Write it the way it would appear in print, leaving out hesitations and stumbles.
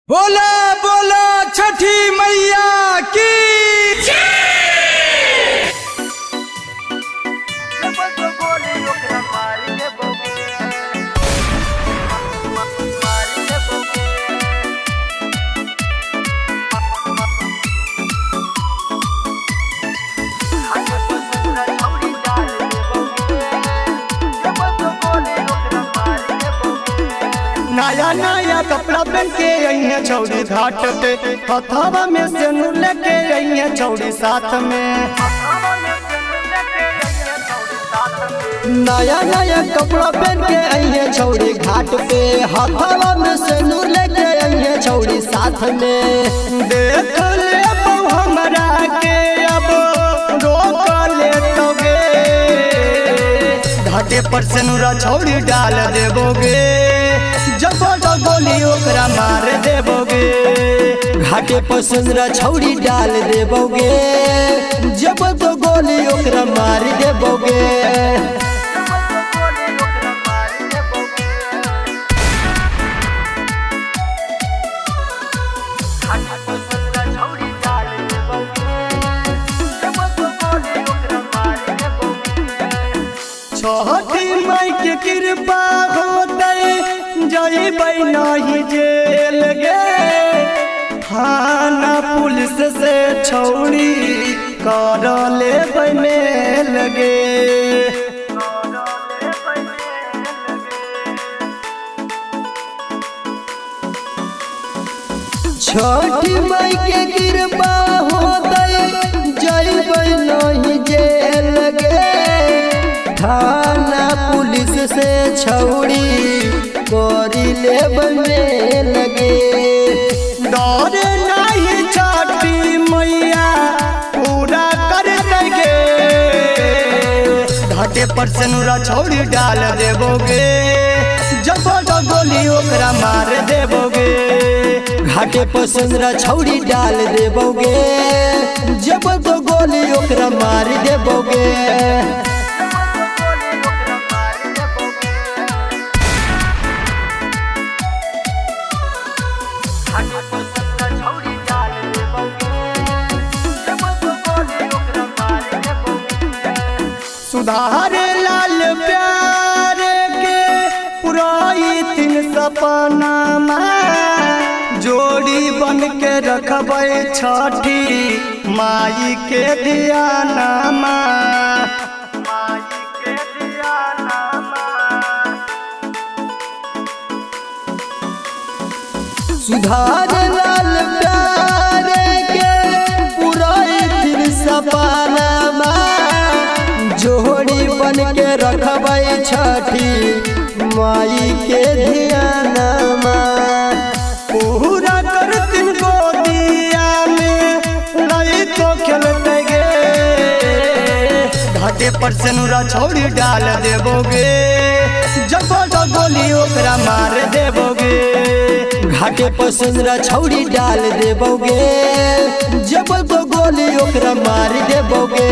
बोला बोला छठी मैया की नया नया कपड़ा पहन के अइहे छौड़ी घाट पे, हथवा में सेनुर लेके अइहे छौड़ी साथ में। नया नया कपड़ा पहन के अइहे छौड़ी घाट पे, हथवा में सेनुर लेके अइहे छौड़ी साथ में। देख ले हमरा के अब रोक ले तोगे, घाटे पर सेनुरा छौड़ी डाल देबोगे, जब गोली ओकरा मार देबोगे। घाटे पर सेनुरा छौड़ी डाल देबोगे, जब तो गोली ओकरा मार देबोगे। छठी माई के कृपा होते जइबै नहीं जेल गे, थाना पुलिस से छौड़ी कर लेबै मेल गे। छठी माई के कृपा होते जइबै नहीं जेल गे, थाना पुलिस से छौड़ी कोरी ले लगे। डर नहीं छठी मैया पूरा कर देगे, घाटे पर सेनुरा छौड़ी डाल देबोगे, जब गोली ओकरा मार देबोगे। घाटे पर सेनुरा छौड़ी डाल देबोगे, जब तो गोली ओकरा मार देबोगे। सुधारे लाल प्यारे के पुराई तीन सपना में, जोड़ी बन के रखबै छठी माई के दियाना में। सुधार लाल प्यारे के पुराई तीन सपना में, जोड़ी बन के रखबै छठी माई के ध्यानमा। पूरा कर तीन गोदिया में नहीं तो खेलते गे, घाटे पर सेनुरा छौड़ी डाल देबोगे, जब गोली ओकरा मार देबोगे। घाटे पर सेनुरा छौड़ी डाल देबोगे, जब तो गोली ओकरा मार देबोगे।